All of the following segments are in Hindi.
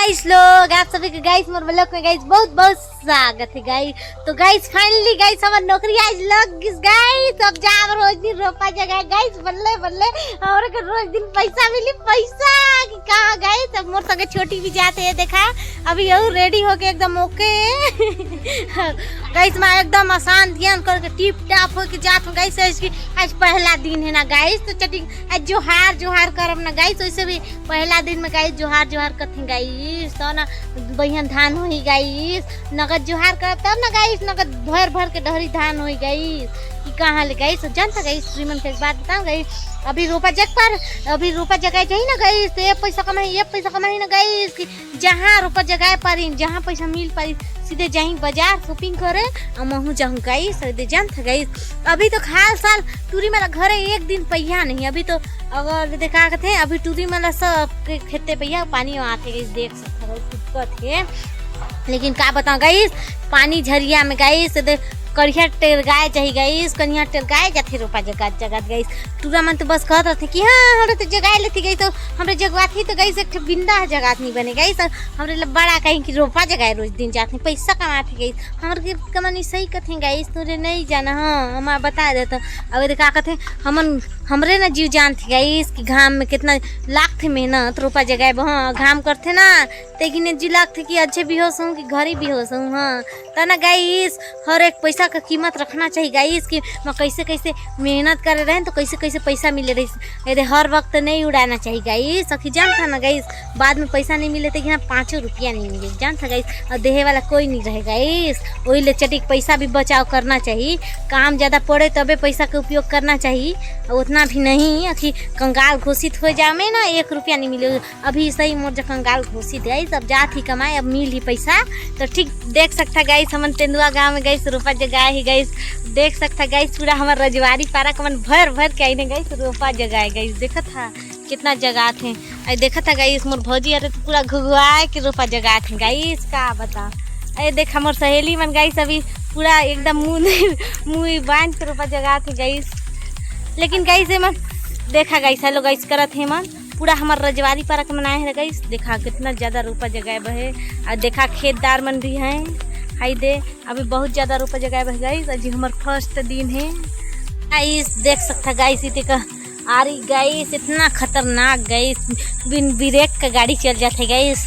गाइस लोग आप सभी के गाइस मोर ब्लॉग में गाइस बहुत बहुत स्वागत है गाइस। तो गाइस फाइनली गाइस हमार नौकरी आज लग गई गाइस। अब जाब रोज दिन रोपा जगह गाइस बल्ले बल्ले और के रोज दिन पैसा मिली पैसा कि कहां गाइस। अब मोर संगे छोटी भी जाते है देखा अभी और रेडी होके एकदम ओके गाइस मैं एकदम आसान ध्यान करके टिप टाप होके जात हूं गाइस। आज पहला दिन है ना गाइस तो चटी आज जोहार करब ना गाइस। वैसे भी पहला दिन में गाइस जोहार करते गाइस तो ना बहिन धान होई गाइस नगद जोहार कर तब ना गाइस नगद भर के डहरी धान होई गाइस कि कहां ले गाइस। जानता गाइस श्रीमन के एक बात बताऊं गाइस अभी रोपा जगह चाहिए ना गाइस तो ये पैसा कमाई ना गाइस कि जहां रोपा जगह पारी जहां पैसा मिल पारी सीधे जाही बाजार शॉपिंग करे और महू जाऊँ गाइस। सीधे जानता गाइस अभी तो खाल साल टूरी मेरा घरे एक दिन पहिया नहीं अभी तो अगर देखा थे अभी टूरी मेला सब खेते पहिया पानी आते गाइस देख सकते थे। लेकिन का बताऊं गाइस पानी झरिया में गाइस करिया टेर गाय चाहिए गाइस कनिया टेर गाय जाते रोपा जगह गाइस। टूरा मन तो बस कहत रहे कि हाँ हमरे तो जगह लेती गई तो हमरे जगह थी तो गाइस एक बिंदा जगह नहीं बने गाइस। हमरे बड़ा कहीं कि रोपा जगह रोज दिन जाते पैसा कमाते गाइस हमर के कमानी सही कथे गाइस तोरे नहीं जाना। हाँ हम बता देते अब देखा कथे हमरे ना जीव जान थे गाइस कि घाम में कितना लाख थे मेहनत रोपा जगह हाँ घाम करते ना तेकिन जी लाख थे कि अच्छे भी हो सकूँ कि घरी भी हो सकूँ। हाँ तो ना गाइस हर एक पैसा का कीमत रखना चाहिए गाइस कि मैं कैसे मेहनत करे रहे तो कैसे पैसा मिले रही अरे हर वक्त नहीं उड़ाना चाहिए गाइस। सखी जान था ना गाइस बाद में पैसा नहीं मिले तो 5 रुपया नहीं मिले जान था गाइस और देहे वाला कोई नहीं रहे गाइस। वही ले चटिक पैसा भी बचाव करना चाहिए काम ज़्यादा पड़े तबे पैसा का उपयोग करना चाहिए उतना भी नहीं अखी कंगाल घोषित हो जाए में ना 1 रुपया नहीं मिले अभी सही मोर जो कंगाल घोषित गाइस अब जात ही कमाए अब मिल ही पैसा तो ठीक देख सकता गाइस हमन तेंदुआ गाँव में गाइस रोपा जगह ही गाइस देख सकता गाइस पूरा हमारा रजवाड़ी पारा कमन भर के आईने गाइस रोपा जगह गाइस देखा था कितना जगह थे अरे देखा था गाइस मोर भौजी अरे तो पूरा घुघुआ के रोपा जगह थे गाइस का बता अरे देखा मोर सहेली मन गाइस अभी पूरा एकदम मुँह बांध के रोपा जगह थे गाइस। लेकिन गाइस मन देखा गाइस हेलो गाइस करत है मन पूरा हमारा रजवाड़ी पारा के मनाए है गाइस देखा कितना ज़्यादा रोपा जगह बहे और देखा खेतदार मन भी हैं हाई दे अभी बहुत ज़्यादा रोपा जगह बह गाइस अजी हमार फर्स्ट दिन है गाइस देख सकता गाइस इतने का आ रही गाइस इतना खतरनाक गाइस बिन ब्रेक का गाड़ी चल जाते गाइस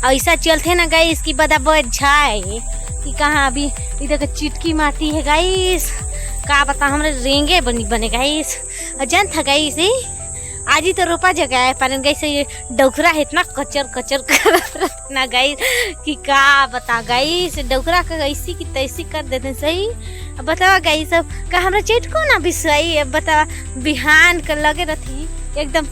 ऐसा चलते ना गाइस कि बदा बच जाए कि कहाँ अभी इधर का चिटकी माटी है गाइस का बता हमारे रेंगे बने गाइस जान था गाइस आज ही तो रोपा जगह है पर गाइस ये डोकरा है इतना कचर कर ना गाइस कि का बता गाइस डोकरा का ऐसी की तैसी कर देते सही। अब बतावा गाइस अब का हमरा चेट को ना बिसवाई अब बतावा बिहान कर लगे रहती एकदम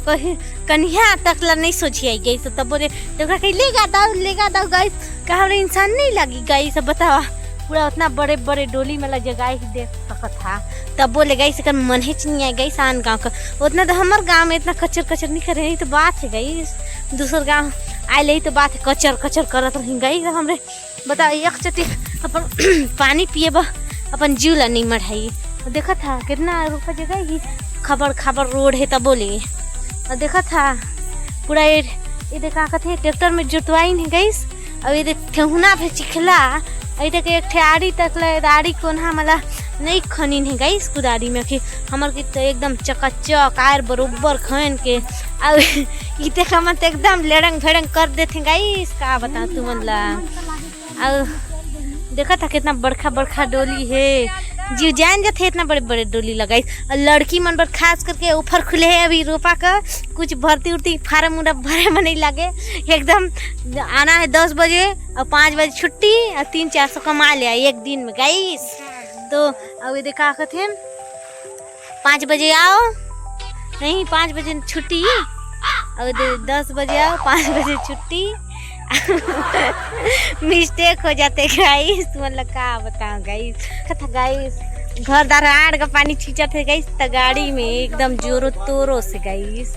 कन्या तक ला नहीं सोची गई तो तब बोले डोकरा कहीं लेगा दाओ गाइस का हमरा इंसान नहीं लगी गाइस। अब बतावा पूरा उतना बड़े डोली वाला जगह ही देख सकता था तब बोले गई से मन ही नहीं आए गई आन गाँव का उतना तो हमारे गांव में इतना कचर नहीं कर रही तो बात है गई दूसर गांव आए ले तो बात है कचर करत रही गई हमरे बताओ एक चटी अपन पानी पिए अपन जीव ला नहीं मढ़ाई देखा था कितना रुपया जगह ही खबर रोड है तब बोले देखा था पूरा ये देखा कथे ट्रैक्टर में जुतवाई नहीं गई और ये ठेहुना भी चिखला ऐसे के एक आड़ी तक दाड़ी कोना मला नहीं खनी नहीं गई कुदारी में कि हमार की तो एकदम चकाचक आर बरोबर खन के अब इते हमन तो एकदम लेड़ंग भेड़ंग कर देते गाइस का बता तू मन ला। अब देखा था कितना बड़का डोली है जीव जान जाते इतना बड़े डोली लगाई और लड़की मन पर खास करके ऊपर खुले है अभी रोपा का कुछ भर्ती उर्ती फार्म उड़ा भरे में नहीं लगे एकदम आना है 10 बजे और 5 बजे छुट्टी और 300-400 कमा लिया एक दिन में गाइस। तो अभी देखा थे 5 बजे आओ नहीं 5 बजे छुट्टी और 10 बजे आओ 5 बजे छुट्टी मिस्टेक हो जाते गाइस मतलब का बताऊं गाइस कथा गाइस घर दराड़ का पानी छींचत है गाइस त गाड़ी में एकदम जोरों तोरों से गाइस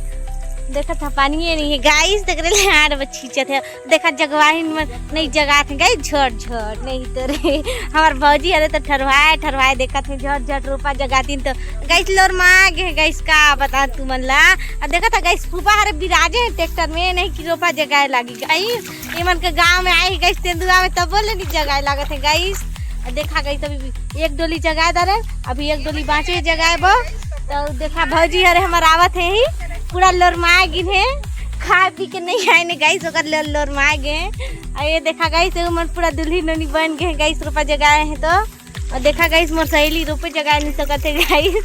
देखा था पानी नहीं है गाइस, देख रहे यार बच्ची थे देखा जगवाही में नहीं जगह थे गाइस, झट झट नहीं तो रे हमार भौजी अरे तो ठरवाए देखा थे झट झट रोपा जगाती तो गाइस लोर मांग है गाइस का बता तू मन ला। देखा था गाइस फूफा हरे बिराजे है ट्रैक्टर में नहीं कि रोपा जगह लागी गाइस, ये मन के गाँव में आई गाइस तेंदुआ में तब बोले नहीं जगह लागत है गाइस। देखा गई तभी एक डोली जगह दे रहे, अभी एक डोली बाँचे जगह बो तो देखा भौजी अरे हमार आवत है ही पूरा लोरमा गिन है, खा पी के नहीं आए ने गाइस ओकर लोरमा गए। ये देखा गाइस मन पूरा दुल्ही नोनी बन गए गाइस रोपा जगाए हैं तो। और देखा गाइस मोर सहेली रोपे जगा नहीं सकते गाइस।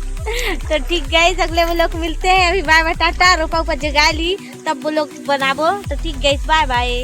तो ठीक गाइस अगले वो लोग मिलते हैं, अभी बाय बाय टाटा। रोपा ऊपर जगा ली तब वो लोग बनाबो, तो ठीक गाइस बाय बाय।